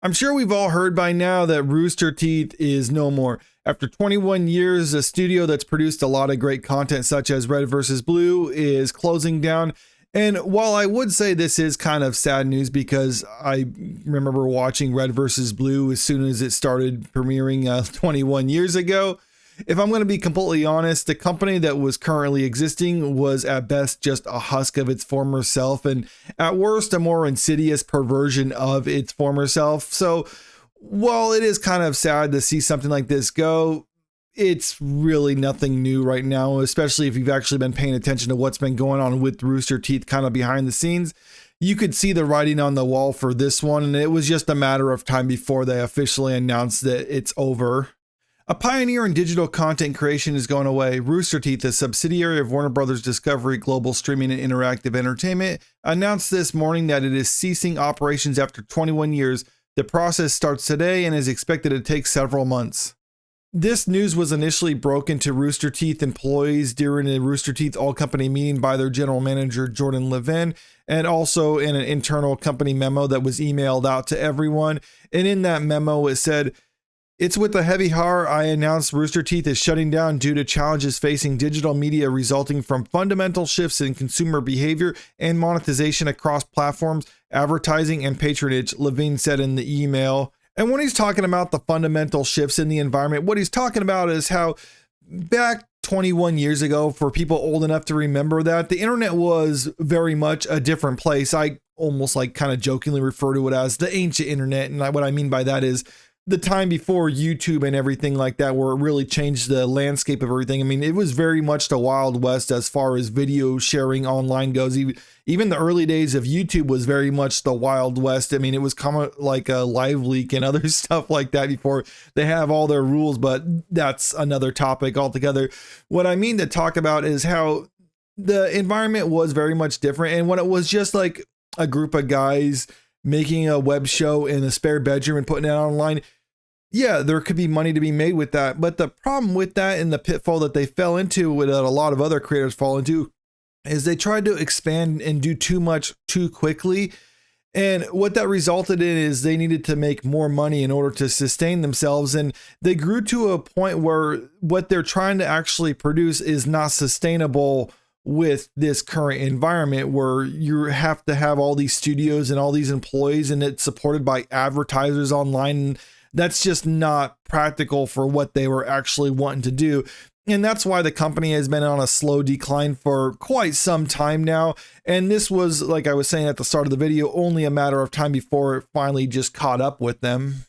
I'm sure we've all heard by now that Rooster Teeth is no more. After 21 years, a studio that's produced a lot of great content such as Red vs. Blue is closing down. And while I would say this is kind of sad news because I remember watching Red vs. Blue as soon as it started premiering 21 years ago, if I'm going to be completely honest, the company that was currently existing was at best just a husk of its former self, and at worst a more insidious perversion of its former self. So while it is kind of sad to see something like this go, it's really nothing new right now, especially if you've actually been paying attention to what's been going on with Rooster Teeth kind of behind the scenes. You could see the writing on the wall for this one, and it was just a matter of time before they officially announced that it's over. A pioneer in digital content creation is going away. Rooster Teeth, a subsidiary of Warner Bros. Discovery Global Streaming and Interactive Entertainment, announced this morning that it is ceasing operations after 21 years. The process starts today and is expected to take several months. This news was initially broken to Rooster Teeth employees during a Rooster Teeth all-company meeting by their General Manager Jordan Levin, and also in an internal company memo that was emailed out to everyone. And in that memo, it said, "It's with a heavy heart I announce Rooster Teeth is shutting down due to challenges facing digital media resulting from fundamental shifts in consumer behavior and monetization across platforms, advertising, and patronage," Levine said in the email. And when he's talking about the fundamental shifts in the environment, what he's talking about is how back 21 years ago, for people old enough to remember that, the internet was very much a different place. I almost like kind of jokingly refer to it as the ancient internet. And what I mean by that is the time before YouTube and everything like that, where it really changed the landscape of everything. I mean, it was very much the Wild West as far as video sharing online goes. Even the early days of YouTube was very much the Wild West. I mean, it was kind of like a live leak and other stuff like that before they have all their rules, but that's another topic altogether. What I mean to talk about is how the environment was very much different. And when it was just like a group of guys making a web show in a spare bedroom and putting it online, yeah, there could be money to be made with that. But the problem with that and the pitfall that they fell into, that a lot of other creators fall into, is they tried to expand and do too much too quickly. And what that resulted in is they needed to make more money in order to sustain themselves. And they grew to a point where what they're trying to actually produce is not sustainable with this current environment, where you have to have all these studios and all these employees, and it's supported by advertisers online. That's just not practical for what they were actually wanting to do. And that's why the company has been on a slow decline for quite some time now. And this was, like I was saying at the start of the video, only a matter of time before it finally just caught up with them.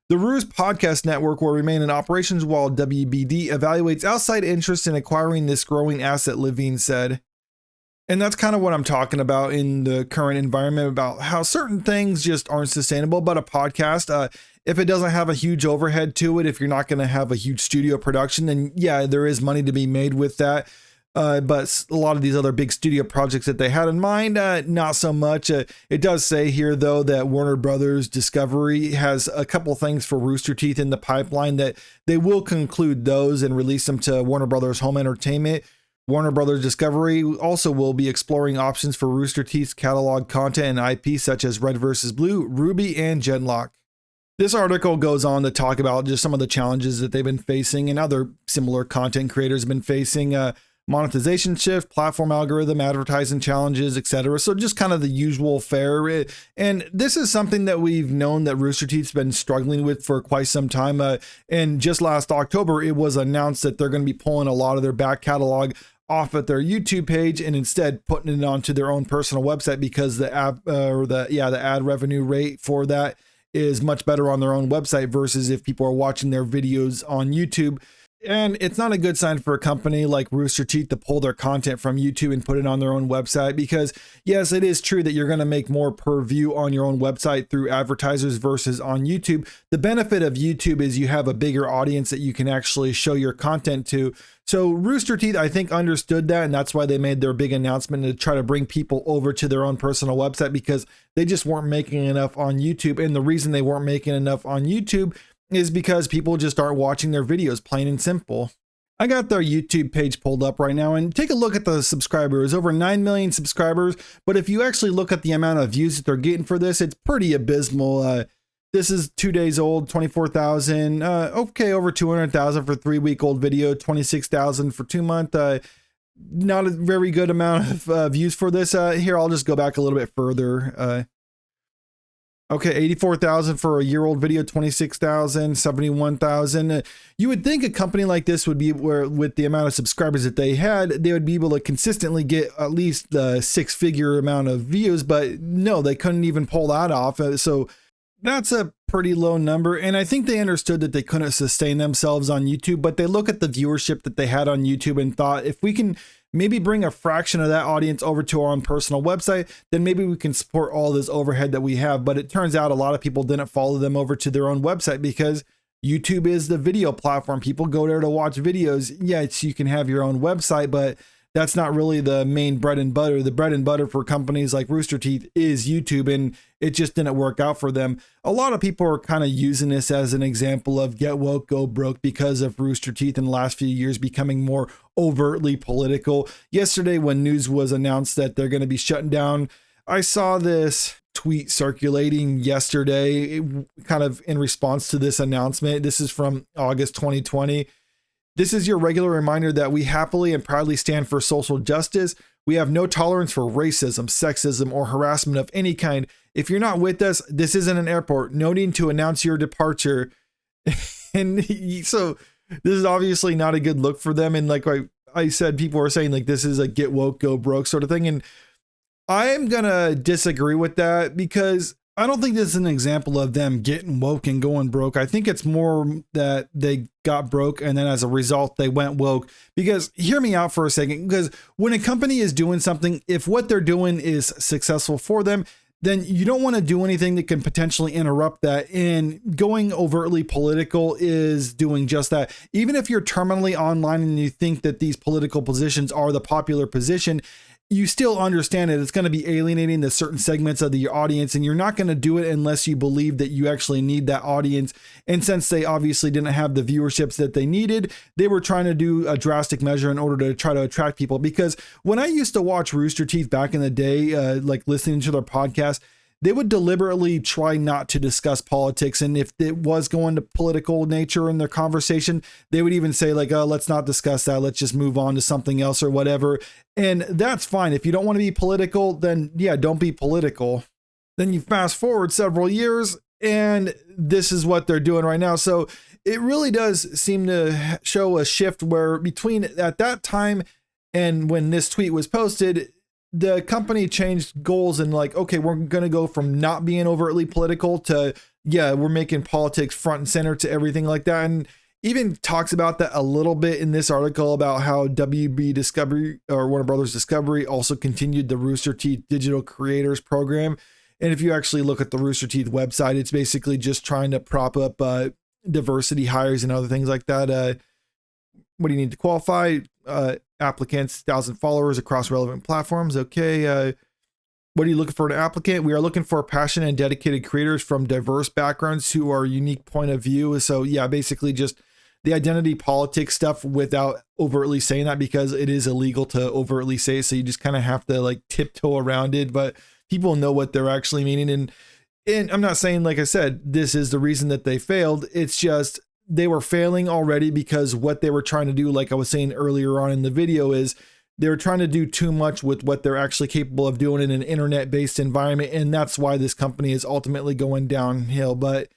The Roost podcast network will remain in operations while WBD evaluates outside interest in acquiring this growing asset, Levine said. And that's kind of what I'm talking about in the current environment, about how certain things just aren't sustainable. But a podcast, if it doesn't have a huge overhead to it, if you're not going to have a huge studio production, then yeah, there is money to be made with that. But a lot of these other big studio projects that they had in mind, not so much. It does say here, though, that Warner Bros. Discovery has a couple things for Rooster Teeth in the pipeline, that they will conclude those and release them to Warner Bros. Home Entertainment. Warner Bros. Discovery also will be exploring options for Rooster Teeth's catalog content and IP such as Red vs. Blue, RWBY, and Genlock. This article goes on to talk about just some of the challenges that they've been facing and other similar content creators have been facing. Monetization shift, platform algorithm, advertising challenges, etc. So just kind of the usual fare. And this is something that we've known that Rooster Teeth's been struggling with for quite some time. And just last October, it was announced that they're going to be pulling a lot of their back catalog off at their YouTube page and instead putting it onto their own personal website, because the ad revenue rate for that is much better on their own website versus if people are watching their videos on YouTube. And it's not a good sign for a company like Rooster Teeth to pull their content from YouTube and put it on their own website, because yes, it is true that you're going to make more per view on your own website through advertisers versus on YouTube. The benefit of YouTube is you have a bigger audience that you can actually show your content to. So Rooster Teeth, I think, understood that, and that's why they made their big announcement to try to bring people over to their own personal website, because they just weren't making enough on YouTube. And the reason they weren't making enough on YouTube is because people just aren't watching their videos, plain and simple. I got their YouTube page pulled up right now, and take a look at the subscribers. Over 9 million subscribers, but if you actually look at the amount of views that they're getting for this, it's pretty abysmal. This is 2 days old, 24,000. Okay, over 200,000 for 3-week-old video, 26,000 for 2-month. Not a very good amount of views for this. Here, I'll just go back a little bit further. Okay, 84,000 for a year-old video, 26,000, 71,000. You would think a company like this would be where, with the amount of subscribers that they had, they would be able to consistently get at least the 6-figure amount of views, but no, they couldn't even pull that off. So that's a pretty low number. And I think they understood that they couldn't sustain themselves on YouTube, but they look at the viewership that they had on YouTube and thought, if we can maybe bring a fraction of that audience over to our own personal website, then maybe we can support all this overhead that we have. But it turns out a lot of people didn't follow them over to their own website because YouTube is the video platform. People go there to watch videos. Yes, you can have your own website, but that's not really the main bread and butter. The bread and butter for companies like Rooster Teeth is YouTube, and it just didn't work out for them. A lot of people are kind of using this as an example of get woke, go broke because of Rooster Teeth in the last few years becoming more overtly political. Yesterday, when news was announced that they're going to be shutting down, I saw this tweet circulating yesterday, kind of in response to this announcement. This is from August 2020. This is your regular reminder that we happily and proudly stand for social justice. We have no tolerance for racism, sexism, or harassment of any kind. If you're not with us, this isn't an airport. No need to announce your departure. And so this is obviously not a good look for them. And like I said, people are saying like this is a get woke, go broke sort of thing. And I'm going to disagree with that because I don't think this is an example of them getting woke and going broke. I think it's more that they got broke and then as a result, they went woke. Because hear me out for a second, because when a company is doing something, if what they're doing is successful for them, then you don't want to do anything that can potentially interrupt that. And going overtly political is doing just that. Even if you're terminally online and you think that these political positions are the popular position, you still understand that it's going to be alienating the certain segments of the audience, and you're not going to do it unless you believe that you actually need that audience. And since they obviously didn't have the viewerships that they needed, they were trying to do a drastic measure in order to try to attract people. Because when I used to watch Rooster Teeth back in the day, like listening to their podcast, they would deliberately try not to discuss politics. And if it was going to political nature in their conversation, they would even say like, oh, let's not discuss that. Let's just move on to something else or whatever. And that's fine. If you don't want to be political, then yeah, don't be political. Then you fast forward several years and this is what they're doing right now. So it really does seem to show a shift where between at that time and when this tweet was posted, the company changed goals and like, okay, we're going to go from not being overtly political to, yeah, we're making politics front and center to everything like that. And even talks about that a little bit in this article about how WB Discovery or Warner Brothers Discovery also continued the Rooster Teeth Digital Creators Program. And if you actually look at the Rooster Teeth website, it's basically just trying to prop up diversity hires and other things like that. What do you need to qualify? Applicants, 1,000 followers across relevant platforms. Okay. What are you looking for an applicant? We are looking for passionate and dedicated creators from diverse backgrounds who are unique point of view. So yeah, basically just the identity politics stuff without overtly saying that, because it is illegal to overtly say it. So you just kind of have to like tiptoe around it, but people know what they're actually meaning. And I'm not saying, like I said, this is the reason that they failed. It's just they were failing already because what they were trying to do, like I was saying earlier on in the video, is they were trying to do too much with what they're actually capable of doing in an internet-based environment. And that's why this company is ultimately going downhill. But,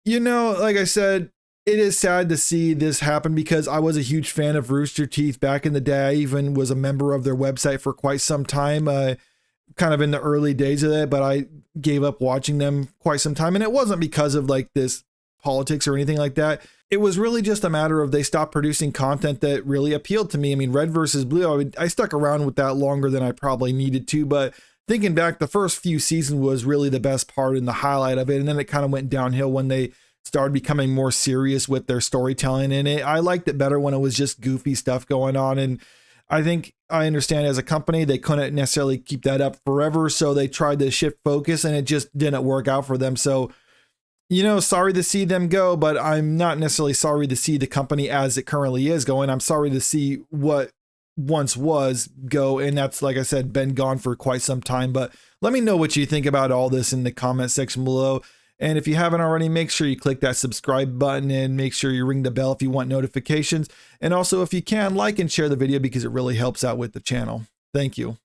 you know, like I said, it is sad to see this happen because I was a huge fan of Rooster Teeth back in the day. I even was a member of their website for quite some time, kind of in the early days of it, but I gave up watching them quite some time. And it wasn't because of like this politics or anything like that. It was really just a matter of they stopped producing content that really appealed to me. I mean, Red versus Blue, I stuck around with that longer than I probably needed to, but thinking back, the first few seasons was really the best part and the highlight of it. And then it kind of went downhill when they started becoming more serious with their storytelling in it. I liked it better when it was just goofy stuff going on. And I think I understand as a company, they couldn't necessarily keep that up forever. So they tried to shift focus and it just didn't work out for them. So, you know, sorry to see them go, but I'm not necessarily sorry to see the company as it currently is going. I'm sorry to see what once was go. And that's, like I said, been gone for quite some time. But let me know what you think about all this in the comment section below. And if you haven't already, make sure you click that subscribe button and make sure you ring the bell if you want notifications. And also, if you can, like and share the video because it really helps out with the channel. Thank you.